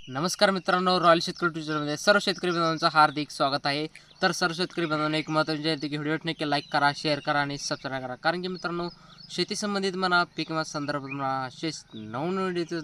नमस्कार मित्रांनो, रॉयल शेतकरी ट्युटोरियलमध्ये सर्व शेतकरी बांधवांचं हार्दिक स्वागत आहे. तर सर्व शेतकरी बांधवांना एक महत्त्वाची आहे की व्हिडिओ नक्की लाईक करा, शेअर करा आणि सबस्क्राईब करा. कारण की मित्रांनो, शेती संबंधित म्हणा, पीक विमा संदर्भात म्हणा, असेच नवनवीन व्हिडिओ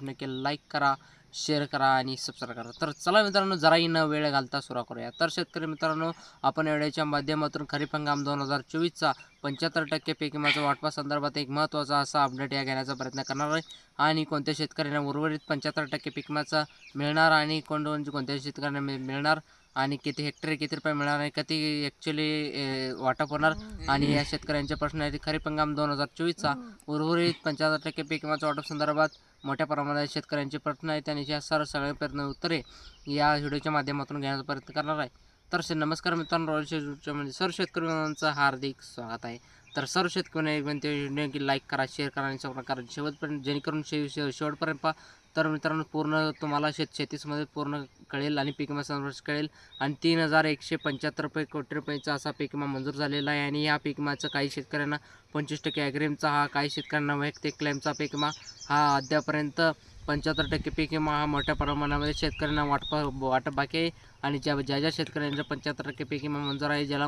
नक्की लाईक करा, शेअर करा आणि सबस्क्राईब करा. तर चला मित्रांनो, जराही न वेळ घालता सुरू करूया. तर शेतकरी मित्रांनो, आपण या व्हिडिओच्या माध्यमातून खरीप हंगाम 2024चा 75% पीक विम्याचा वाटपासंदर्भात एक महत्त्वाचा असा अपडेट या घेण्याचा प्रयत्न करणार आहे. आणि कोणत्या शेतकऱ्यांना उर्वरित 75% पीक विम्याचा मिळणार आणि कोणत्या शेतकऱ्यांना मिळणार आणि किती हेक्टर किती रुपये मिळणार आणि किती ॲक्च्युली वाटप होणार. आणि या शेतकऱ्यांचे प्रश्न आहेत खरीप हंगाम 2024चा उर्वरित 75% पीक विम्याच्या वाटप संदर्भात मोठ्या प्रमाणात शेतकऱ्यांचे प्रश्न आहेत आणि या सगळे प्रश्न उत्तरे या व्हिडिओच्या माध्यमातून घेण्याचा प्रयत्न करणार आहे. तर नमस्कार मित्रांनो, रॉयल शेतकऱ्यामध्ये सर्व शेतकरी बांधवांचं हार्दिक स्वागत आहे. तर सर्व शेतकऱ्यांना व्हिडिओ की लाईक करा, शेअर करा आणि सबस्क्राईब करा शेवटपर्यंत, जेणेकरून शेवटपर्यंत पहा. तर मित्रांनो, पूर्ण तुम्हाला शेतीसंबंधित पूर्ण कळेल आणि पीक विमा संदर्भात कळेल. आणि 3,175 कोटी रुपयांचा असा पीक विमा मंजूर झालेला आहे. आणि या पीक विम्याचं काही शेतकऱ्यांना 25% ॲग्रीमचा हा, काही शेतकऱ्यांना वैयक्तिक क्लेमचा पीक विमा हा अद्यापर्यंत 75% पीक विमा हा मोठ्या प्रमाणामध्ये शेतकऱ्यांना वाटप बाकी आहे. आणि ज्या शेतकऱ्यांचा 75% पीक विमा मंजूर आहे, ज्याला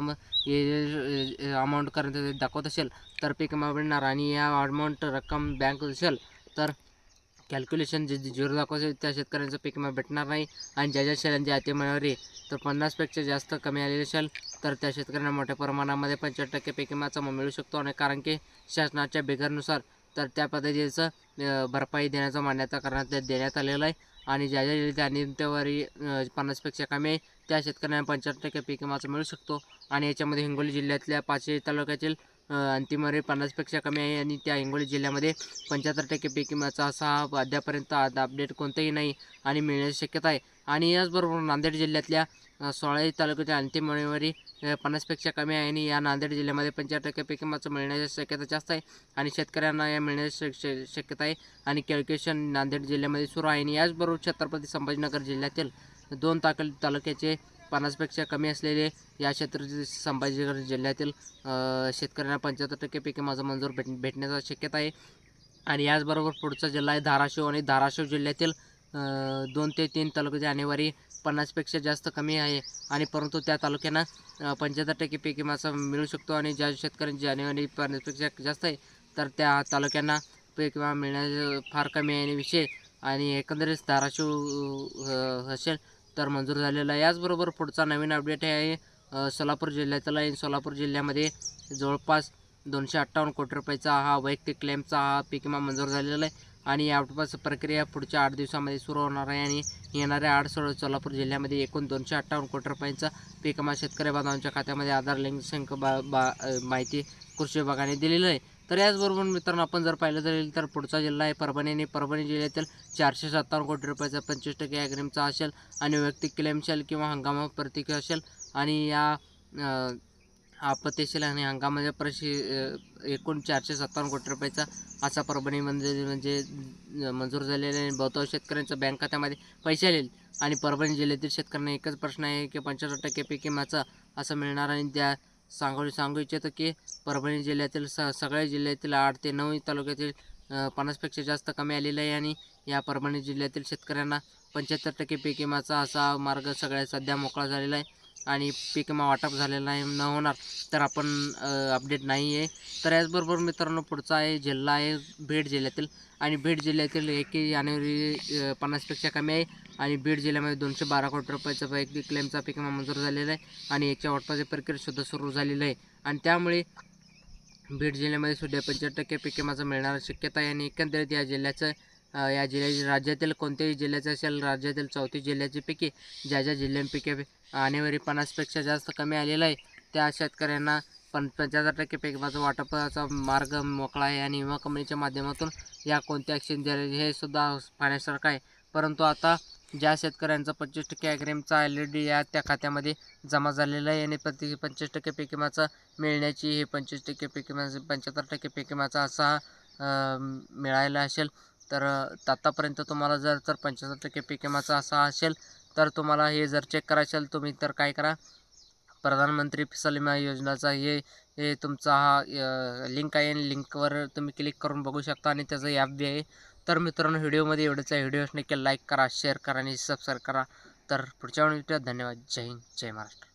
हे अमाऊंट करंट दाखवत असेल तर पीक विमा मिळणार. आणि या अमाऊंट रक्कम बँक असेल तर कॅल्क्युलेशन जे झिरो दाखवायचे त्या शेतकऱ्यांचं पीक विमा भेटणार नाही. आणि ज्या शेतकऱ्यांच्या अतिमयावरी तर 50पेक्षा जास्त कमी आलेले असेल तर त्या शेतकऱ्यांना मोठ्या प्रमाणामध्ये 75% पीक विमाचा मिळू शकतो. आणि कारण की शासनाच्या बिघानुसार तर त्या पद्धतीचं भरपाई देण्याचा मान्यता देण्यात आलेलं आहे. आणि ज्या अनियमितवारी 50पेक्षा कमी आहे त्या शेतकऱ्यांना 75% पीक विमाचा मिळू शकतो. आणि याच्यामध्ये हिंगोली जिल्ह्यातल्या पाचही तालुक्यातील अंतिमवारी 50पेक्षा कमी आहे. आणि त्या हिंगोली जिल्ह्यामध्ये 75% पीक विम्याचा असा अद्यापर्यंत अपडेट कोणताही नाही आणि मिळण्याची शक्यता आहे. आणि याचबरोबर नांदेड जिल्ह्यातल्या 16 तालुक्याच्या अंतिमवारी 50पेक्षा कमी आहे. आणि या नांदेड जिल्ह्यामध्ये 75% पीक विम्याचं मिळण्याची शक्यता जास्त आहे आणि शेतकऱ्यांना या मिळण्याची शक्यता आहे. आणि कॅल्क्युलेशन नांदेड जिल्ह्यामध्ये सुरू आहे. आणि याचबरोबर छत्रपती संभाजीनगर जिल्ह्यातील 2 तालुक्याचे 50पेक्षा कमी असलेले या छत्रपती संभाजीनगर जिल्ह्यातील शेतकऱ्यांना 75% पीक विमा मंजूर भेटण्याची शक्यता आहे. आणि याचबरोबर पुढचा जिल्हा आहे धाराशिव. आणि धाराशिव जिल्ह्यातील 2 ते 3 तालुक्याची जानेवारी 50पेक्षा जास्त कमी आहे. आणि परंतु त्या तालुक्यांना 75% पीक विमाचा मिळू शकतो. आणि ज्या शेतकऱ्यांची जानेवारी 50पेक्षा जास्त आहे तर त्या तालुक्यांना पीक विमा मिळण्याचे फार कमी आहे आणि विषय. आणि एकंदरीत धाराशिव असेल तर मंजूर झालेला आहे. याचबरोबर पुढचा नवीन अपडेट आहे सोलापूर जिल्ह्यातला आहे. सोलापूर जिल्ह्यामध्ये जवळपास 258 कोटी रुपयाचा हा वैयक्तिक क्लेमचा हा पीक विमा मंजूर झालेला आहे. आणि या वाटपाची प्रक्रिया पुढच्या 8 दिवसामध्ये सुरू होणार आहे. आणि येणाऱ्या 8 सोलापूर जिल्ह्यामध्ये एकूण 258 कोटी रुपयांचा पीक विमा शेतकरी बांधवांच्या खात्यामध्ये आधार लिंक माहिती कृषी विभागाने दिलेली आहे. तर याचबरोबर मित्रांनो, आपण जर पाहिलं तर पुढचा जिल्हा आहे परभणी. आणि परभणी जिल्ह्यातील 457 कोटी रुपयाचा 25% ॲग्रीमचा असेल आणि वैयक्तिक क्लेम असेल किंवा हंगामा प्रतिक असेल. आणि या आपत्तीशील आणि हंगामाच्या एकूण 457 कोटी रुपयाचा असा परभणीमध्ये म्हणजे मंजूर झालेला आहे. बहुतांश शेतकऱ्यांच्या बँक खात्यामध्ये पैसे आलेले. आणि परभणी जिल्ह्यातील शेतकऱ्यांना एकच प्रश्न आहे की 75% पीक विम्याचा असं मिळणार. आणि त्या सांगू इच्छितो की परभणी जिल्ह्यातील सगळ्या जिल्ह्यातील 8 ते 9 तालुक्यातील 50पेक्षा जास्त कमी आलेलं आहे. आणि या परभणी जिल्ह्यातील शेतकऱ्यांना 75% पीक विम्याचा असा मार्ग सगळ्यात सध्या मोकळा झालेला आहे. आणि पीक विमा वाटप झालेला नाही न होणार तर आपण अपडेट नाही आहे. तर याचबरोबर मित्रांनो, पुढचा आहे जिल्हा आहे बीड जिल्ह्यातील. आणि बीड जिल्ह्यातील 1 जानेवारी 50पेक्षा कमी आहे. आणि बीड जिल्ह्यामध्ये 212 कोटी रुपयाचा वैयक्तिक क्लेमचा पीक विमा मंजूर झालेला आहे. आणि याच्या वाटपाची प्रक्रिया सुद्धा सुरू झालेली आहे. आणि त्यामुळे बीड जिल्ह्यामध्ये सुद्धा 75% पीक विमाचा मिळणार शक्यता आहे. आणि एकंदरीत या जिल्ह्याचं राज्यातील कोणत्याही जिल्ह्याचं असेल, राज्यातील 34 जिल्ह्याची पिके ज्या जिल्ह्यांपैकी जानेवारी 50पेक्षा जास्त कमी आलेला आहे त्या शेतकऱ्यांना 75% पीक विमाचा वाटपाचा मार्ग मोकळा आहे. आणि विमा कंपनीच्या माध्यमातून या कोणत्या ॲक्शन द्यायला हे सुद्धा पाहण्यासारखं आहे. परंतु आता ज्या शेतकऱ्यांचा 25% ॲग्रीमचा ऑलरेडी या त्या खात्यामध्ये जमा झालेला आहे आणि 25% पीक विमाचा मिळण्याची हे 25% पीक विमाचा 75% पीक विमाचा असा मिळायला असेल तर आतापर्यंत तुम्हाला जर 75% पीक विमाचा असा असेल तर तुम्हाला हे जर चेक करायचं असेल तुम्ही तर काय करा, प्रधानमंत्री फसल विमा योजनाचा हे तुमचा हा लिंक आहे. लिंकवर तुम्ही क्लिक करून बघू शकता. आणि त्याचं ॲप बी आहे तर मित्रांनो व्हिडिओमध्ये एवढंच आहे. व्हिडिओ नक्की लाईक करा, शेअर करा आणि सबस्क्राईब करा. तर पुढच्या व्हिडिओत धन्यवाद. जय हिंद, जय महाराष्ट्र.